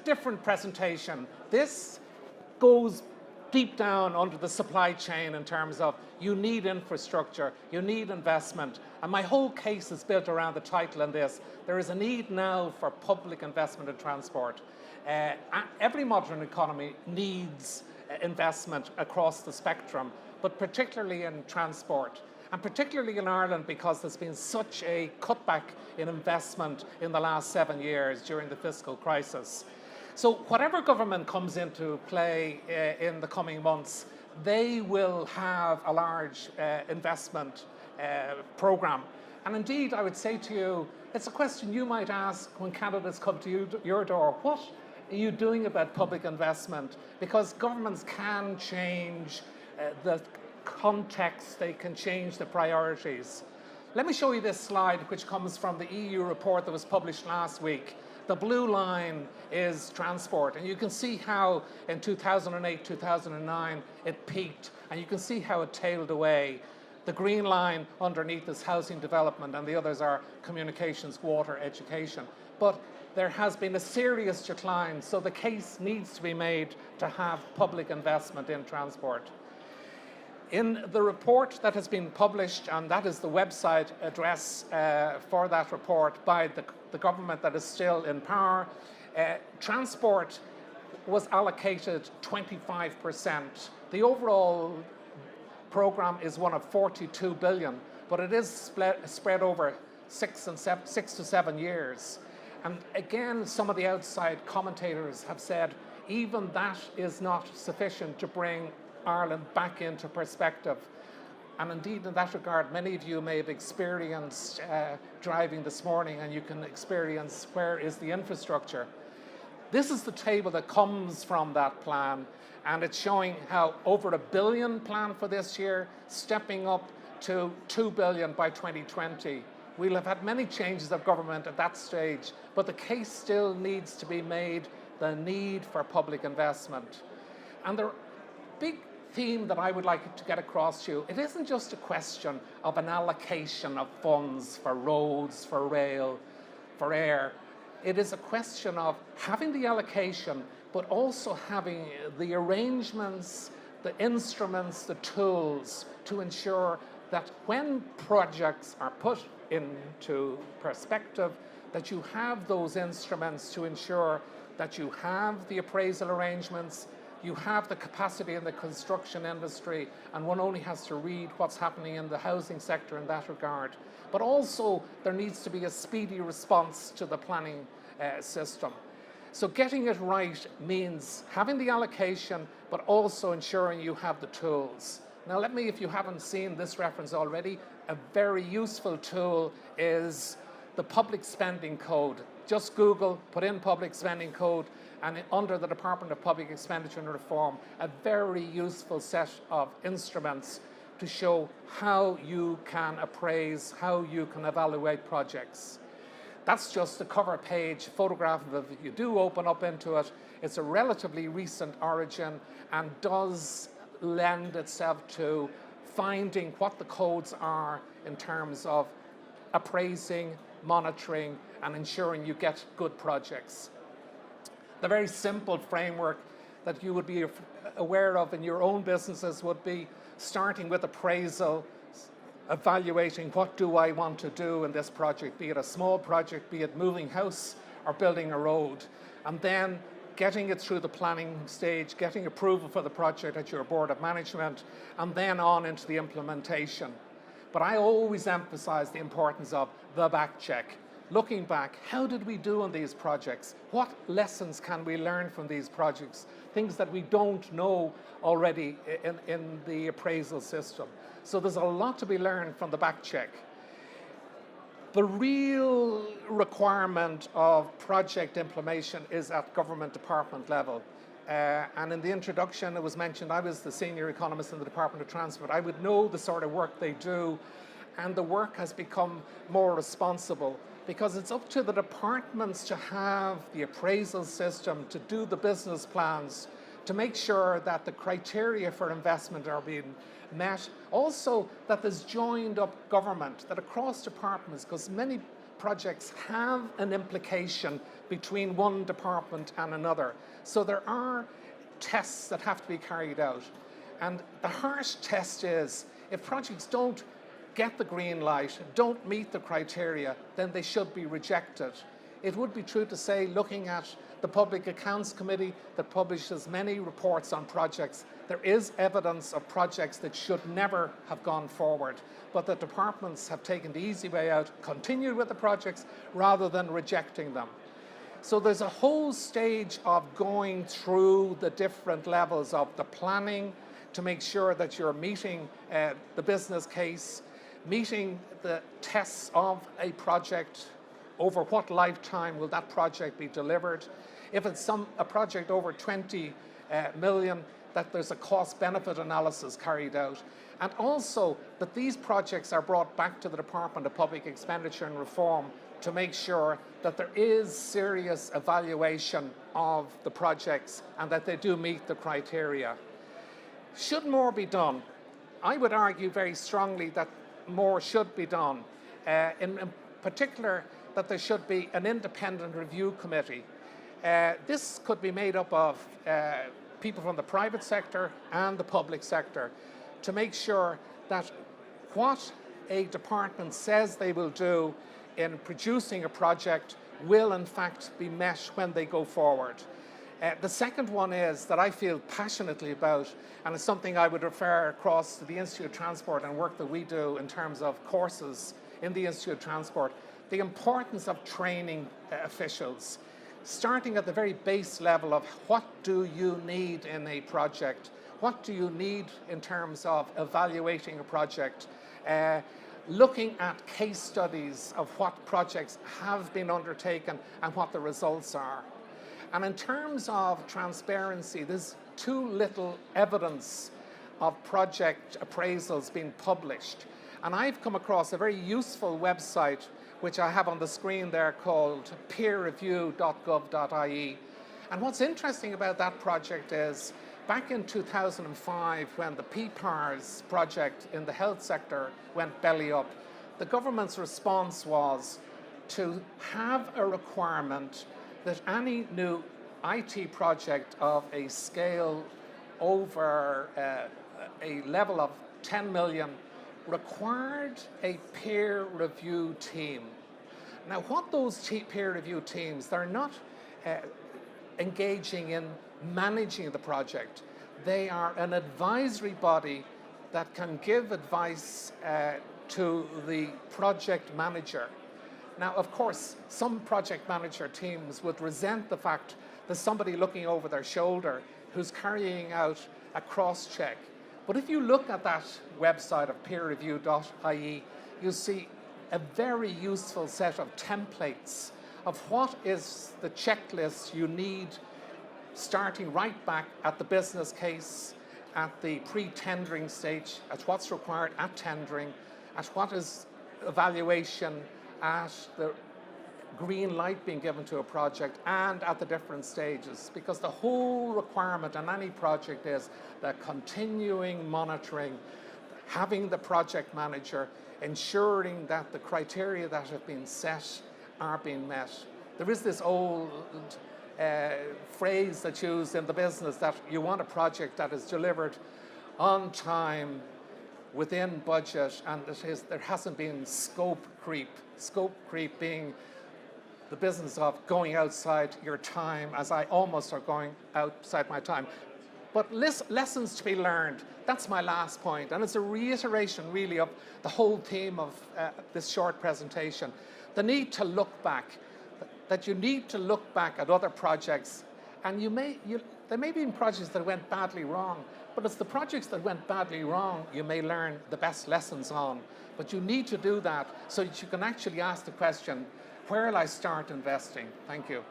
different presentation. This goes deep down under the supply chain in terms of you need infrastructure, you need investment, and my whole case is built around the title in this. There is a need now for public investment in transport. Every modern economy needs investment across the spectrum, but particularly in transport. And particularly in Ireland, because there's been such a cutback in investment in the last 7 years during the fiscal crisis. So whatever government comes into play in the coming months, they will have a large investment programme. And indeed, I would say to you, it's a question you might ask when candidates come to your door. What are you doing about public investment? Because governments can change the context, they can change the priorities. Let me show you this slide, which comes from the EU report that was published last week. The blue line is transport, and you can see how in 2008, 2009 it peaked, and you can see how it tailed away. The green line underneath is housing development, and the others are communications, water, education. But there has been a serious decline, so the case needs to be made to have public investment in transport. In the report that has been published, and that is the website address for that report by the government that is still in power, transport was allocated 25%. The overall programme is one of 42 billion, but it is spread over 6 to 7 years. And again, some of the outside commentators have said even that is not sufficient to bring Ireland back into perspective. And indeed, in that regard, many of you may have experienced driving this morning, and you can experience where is the infrastructure. This is the table that comes from that plan, and it's showing how over $1 billion planned for this year, stepping up to $2 billion by 2020. We'll have had many changes of government at that stage, but the case still needs to be made, the need for public investment. And the big theme that I would like to get across to you, it isn't just a question of an allocation of funds for roads, for rail, for air. It is a question of having the allocation, but also having the arrangements, the instruments, the tools to ensure that when projects are put into perspective, that you have those instruments to ensure that you have the appraisal arrangements, you have the capacity in the construction industry, and one only has to read what's happening in the housing sector in that regard. But also there needs to be a speedy response to the planning system. So getting it right means having the allocation, but also ensuring you have the tools. Now let me, if you haven't seen this reference already, a very useful tool is the public spending code. Just Google, put in public spending code, and under the Department of Public Expenditure and Reform, a very useful set of instruments to show how you can appraise, how you can evaluate projects. That's just the cover page photograph of it. If you do open up into it, it's a relatively recent origin and does lend itself to finding what the codes are in terms of appraising, monitoring, and ensuring you get good projects. The very simple framework that you would be aware of in your own businesses would be starting with appraisal, evaluating what do I want to do in this project, be it a small project, be it moving house or building a road, and then getting it through the planning stage, getting approval for the project at your board of management, and then on into the implementation. But I always emphasize the importance of the back check. Looking back, how did we do on these projects? What lessons can we learn from these projects? Things that we don't know already in the appraisal system. So there's a lot to be learned from the back check. The real requirement of project implementation is at government department level. And in the introduction, it was mentioned I was the senior economist in the Department of Transport. I would know the sort of work they do, and the work has become more responsible because it's up to the departments to have the appraisal system, to do the business plans, to make sure that the criteria for investment are being met. Also, that there's joined up government, that across departments, because many projects have an implication between one department and another. So there are tests that have to be carried out. And the harsh test is, if projects don't get the green light, don't meet the criteria, then they should be rejected. It would be true to say, looking at the Public Accounts Committee that publishes many reports on projects, there is evidence of projects that should never have gone forward, but the departments have taken the easy way out, continued with the projects rather than rejecting them. So there's a whole stage of going through the different levels of the planning to make sure that you're meeting the business case, meeting the tests of a project, over what lifetime will that project be delivered. If it's a project over 20 million, that there's a cost-benefit analysis carried out. And also that these projects are brought back to the Department of Public Expenditure and Reform to make sure that there is serious evaluation of the projects and that they do meet the criteria. Should more be done? I would argue very strongly that more should be done. In particular, that there should be an independent review committee. This could be made up of people from the private sector and the public sector to make sure that what a department says they will do in producing a project will in fact be met when they go forward. The second one is that I feel passionately about, and it's something I would refer across to the Institute of Transport and work that we do in terms of courses in the Institute of Transport, the importance of training officials, starting at the very base level of what do you need in a project, what do you need in terms of evaluating a project, looking at case studies of what projects have been undertaken and what the results are. And in terms of transparency, there's too little evidence of project appraisals being published. And I've come across a very useful website which I have on the screen there called peerreview.gov.ie. And what's interesting about that project is back in 2005, when the PPARS project in the health sector went belly up, the government's response was to have a requirement that any new IT project of a scale over a level of 10 million required a peer review team. Now, what those peer review teams, they're not engaging in managing the project. They are an advisory body that can give advice to the project manager. Now, of course, some project manager teams would resent the fact there's somebody looking over their shoulder who's carrying out a cross-check. But if you look at that website of peerreview.ie, you'll see a very useful set of templates of what is the checklist you need, starting right back at the business case, at the pre-tendering stage, at what's required at tendering, at what is evaluation, at the green light being given to a project, and at the different stages. Because the whole requirement on any project is the continuing monitoring, having the project manager ensuring that the criteria that have been set are being met. There is this old phrase that's used in the business that you want a project that is delivered on time, within budget, and there hasn't been scope creep. Scope creep being the business of going outside your time, as I almost are going outside my time. But lessons to be learned, that's my last point, and it's a reiteration really of the whole theme of this short presentation. The need to look back, that you need to look back at other projects, and there may be projects that went badly wrong, but it's the projects that went badly wrong you may learn the best lessons on. But you need to do that so that you can actually ask the question, where will I start investing? Thank you.